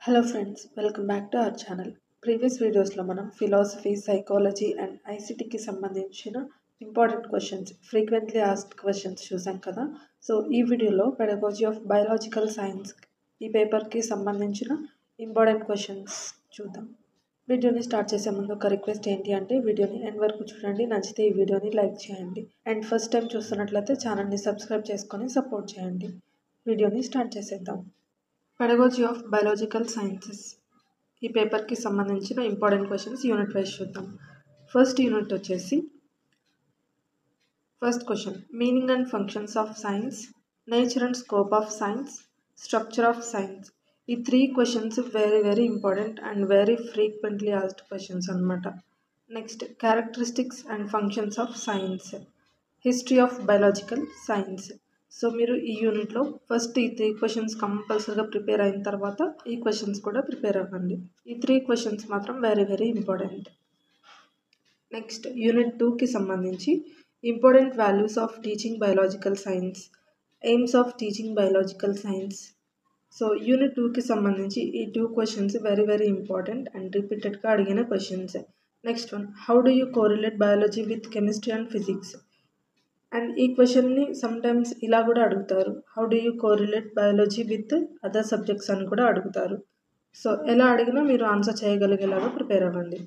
Hello friends, welcome back to our channel. Previous వీడియోస్లో మనం philosophy psychology and ఐసిటీకి సంబంధించిన important questions frequently asked questions చూసాం కదా. So ఈ వీడియోలో పెడగాజీ ఆఫ్ బయాలజికల్ సైన్స్ ఈ పేపర్కి సంబంధించిన ఇంపార్టెంట్ క్వశ్చన్స్ చూద్దాం. వీడియోని స్టార్ట్ చేసే ముందు ఒక రిక్వెస్ట్ ఏంటి అంటే వీడియోని ఎండ్ వరకు చూడండి, నచ్చితే ఈ వీడియోని లైక్ చేయండి అండ్ ఫస్ట్ టైం చూస్తున్నట్లయితే ఛానల్ని సబ్స్క్రైబ్ చేసుకొని సపోర్ట్ చేయండి. వీడియోని స్టార్ట్ చేసేద్దాం. పెడగాజీ ఆఫ్ బయాలజికల్ సైన్సెస్ ఈ పేపర్కి సంబంధించిన ఇంపార్టెంట్ క్వశ్చన్స్ యూనిట్ వైజ్ చూద్దాం. ఫస్ట్ యూనిట్ వచ్చేసి first question meaning and functions of science, nature and scope of science, structure of science. ఈ 3 questions very important and very frequently asked questions అనమాట. Next characteristics and functions of science, history of biological science. So మీరు ఈ యూనిట్లో first ఈ 3 questions కంపల్సరీగా prepare అయిన తర్వాత ఈ క్వశ్చన్స్ కూడా ప్రిపేర్ అవ్వండి. ఈ 3 క్వశ్చన్స్ మాత్రం వెరీ ఇంపార్టెంట్. నెక్స్ట్ యూనిట్ 2కి సంబంధించి important values of teaching biological science, AIIMS of teaching biological science. So unit 2కి సంబంధించి ఈ 2 క్వశ్చన్స్ వెరీ ఇంపార్టెంట్ అండ్ రిపీటెడ్గా అడిగిన questions. Next one, how do you correlate biology with chemistry and physics. And ఈ క్వశ్చన్ని sometimes ఇలా కూడా అడుగుతారు, how do you correlate biology with other subjects అని కూడా అడుగుతారు. సో ఎలా అడిగినా మీరు ఆన్సర్ చేయగలిగేలాగా ప్రిపేర్ అవ్వండి.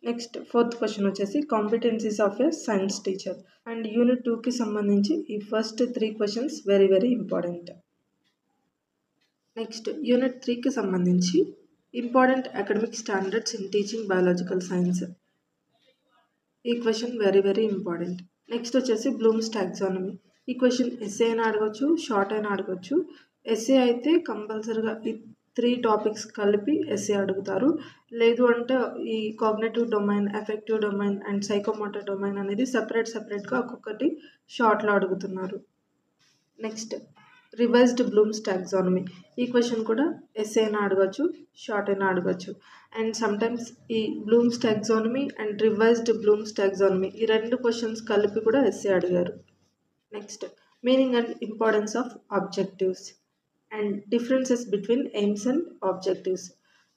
నెక్స్ట్ ఫోర్త్ క్వశ్చన్ వచ్చేసి competencies of a science teacher. And unit 2కి సంబంధించి ఈ first 3 questions very important. Next unit 3కి సంబంధించి important academic standards in teaching biological science. ఈ క్వశ్చన్ వెరీ ఇంపార్టెంట్. నెక్స్ట్ వచ్చేసి బ్లూమ్స్ టాక్సానమీ. ఈ క్వశ్చన్ ఎస్ఏ అయినా అడగచ్చు, షార్ట్ అయినా అడగచ్చు. ఎస్ఏ అయితే కంపల్సరీగా ఈ 3 టాపిక్స్ కలిపి ఎస్ఏ అడుగుతారు. లేదు అంటే ఈ cognitive domain, affective domain and psychomotor domain అనేది సెపరేట్గా ఒక్కొక్కటి షార్ట్లో అడుగుతున్నారు. Next revised Bloom's taxonomy. ఈ క్వశ్చన్ కూడా ఎస్ఏ అయినా అడగచ్చు, షార్ట్ అయినా అడగచ్చు. అండ్ సమ్టైమ్స్ ఈ Bloom's taxonomy and revised Bloom's taxonomy ఈ 2 క్వశ్చన్స్ కలిపి కూడా ఎస్ఏ అడిగారు. Next meaning and importance of objectives and differences between aims and objectives.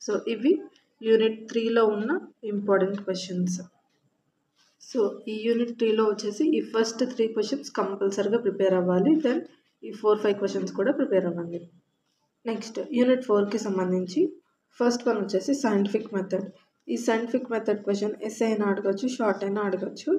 So ఇవి యూనిట్ 3లో ఉన్న ఇంపార్టెంట్ క్వశ్చన్స్. సో ఈ యూనిట్ 3లో వచ్చేసి ఈ ఫస్ట్ 3 క్వశ్చన్స్ కంపల్సరీగా ప్రిపేర్ అవ్వాలి. దెన్ ఈ 4-5 క్వశ్చన్స్ కూడా ప్రిపేర్ అవ్వండి. నెక్స్ట్ యూనిట్ 4కి సంబంధించి ఫస్ట్ వన్ వచ్చేసి సైంటిఫిక్ మెథడ్. ఈ సైంటిఫిక్ మెథడ్ క్వశ్చన్ ఎస్ఏ అయినా అడగచ్చు, షార్ట్ అయినా అడగచ్చు.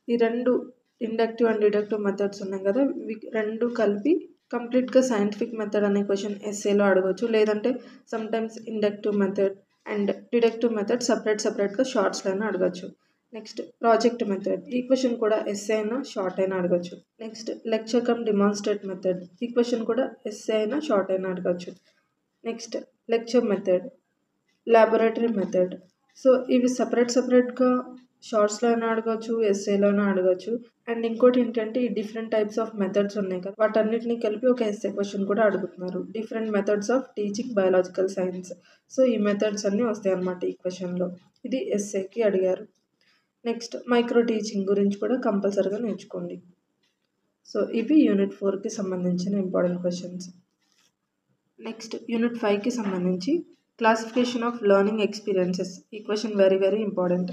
ఈ 2 ఇండక్టివ్ అండ్ డిడక్టివ్ మెథడ్స్ ఉన్నాయి కదా, ఇవి 2 కలిపి కంప్లీట్గా సైంటిఫిక్ మెథడ్ అనే క్వశ్చన్ ఎస్ఏలో అడగచ్చు. లేదంటే sometimes inductive method and deductive method సెపరేట్గా షార్ట్స్లో అయినా అడగచ్చు. Next project method. ఈ క్వశ్చన్ కూడా ఎస్ఏ అయినా షార్ట్ అయినా అడగచ్చు. Next lecture come demonstrate method. ఈ క్వశ్చన్ కూడా ఎస్ఏ అయినా షార్ట్ అయినా అడగచ్చు. Next lecture method, laboratory method. So ఇవి సెపరేట్గా షార్ట్స్లో అయినా అడగచ్చు, ఎస్ఏలో అయినా అడగచ్చు. అండ్ ఇంకోటి ఏంటంటే ఈ డిఫరెంట్ టైప్స్ ఆఫ్ మెథడ్స్ ఉన్నాయి కదా, వాటన్నిటిని కలిపి ఒక ఎస్ఏ క్వశ్చన్ కూడా అడుగుతున్నారు, different methods of teaching biological science. So ఈ మెథడ్స్ అన్నీ వస్తాయి అన్నమాట ఈ క్వశ్చన్లో. ఇది ఎస్ఏకి అడిగారు. నెక్స్ట్ మైక్రో టీచింగ్ గురించి కూడా కంపల్సరీగా నేర్చుకోండి. సో ఇవి యూనిట్ 4కి సంబంధించిన ఇంపార్టెంట్ క్వశ్చన్స్. నెక్స్ట్ యూనిట్ 5కి సంబంధించి క్లాసిఫికేషన్ ఆఫ్ లెర్నింగ్ ఎక్స్పీరియన్సెస్. ఈ question very important.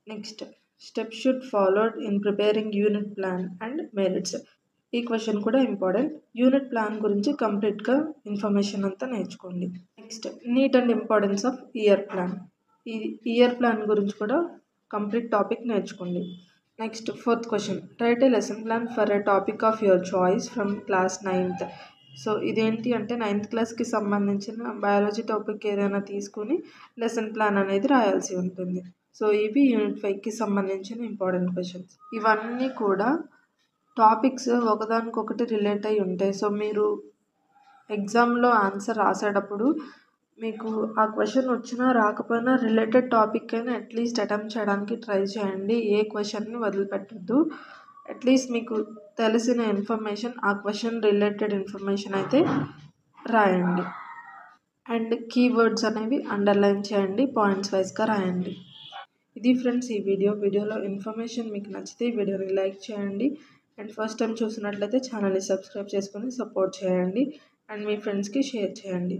Next steps should followed in preparing unit plan and merits. ఈ క్వశ్చన్ కూడా ఇంపార్టెంట్. యూనిట్ ప్లాన్ గురించి కంప్లీట్గా ఇన్ఫర్మేషన్ అంతా నేర్చుకోండి. Next need and importance of year plan. ఈ ఇయర్ ప్లాన్ గురించి కూడా కంప్లీట్ టాపిక్ నేర్చుకోండి. Next 4th question right A lesson plan for a topic of your choice from class 9th. So ఇదేంటి అంటే 9th క్లాస్కి సంబంధించిన బయాలజీ టాపిక్ ఏదైనా తీసుకుని లెసన్ ప్లాన్ అనేది రాయాల్సి ఉంటుంది. సో ఇవి యూనిట్ 5కి సంబంధించిన ఇంపార్టెంట్ క్వశ్చన్స్. ఇవన్నీ కూడా టాపిక్స్ ఒకదానికొకటి రిలేట్ అయి ఉంటాయి. సో మీరు ఎగ్జామ్లో ఆన్సర్ రాసేటప్పుడు మీకు ఆ క్వశ్చన్ వచ్చినా రాకపోయినా రిలేటెడ్ టాపిక్ అయినా అట్లీస్ట్ అటెంప్ట్ చేయడానికి ట్రై చేయండి. ఏ క్వశ్చన్ని వదిలిపెట్టద్దు. అట్లీస్ట్ మీకు తెలిసిన ఇన్ఫర్మేషన్, ఆ క్వశ్చన్ రిలేటెడ్ ఇన్ఫర్మేషన్ అయితే రాయండి. అండ్ కీవర్డ్స్ అనేవి అండర్లైన్ చేయండి, పాయింట్స్ వైజ్గా రాయండి. ఇది ఫ్రెండ్స్ ఈ వీడియోలో ఇన్ఫర్మేషన్ మీకు నచ్చితే ఈ వీడియోని లైక్ చేయండి. అండ్ ఫస్ట్ టైం చూసినట్లయితే ఛానల్ని సబ్స్క్రైబ్ చేసుకొని సపోర్ట్ చేయండి. అండ్ మీ ఫ్రెండ్స్కి షేర్ చేయండి.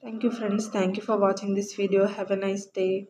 Thank you friends. Thank you for watching this video. Have a nice day.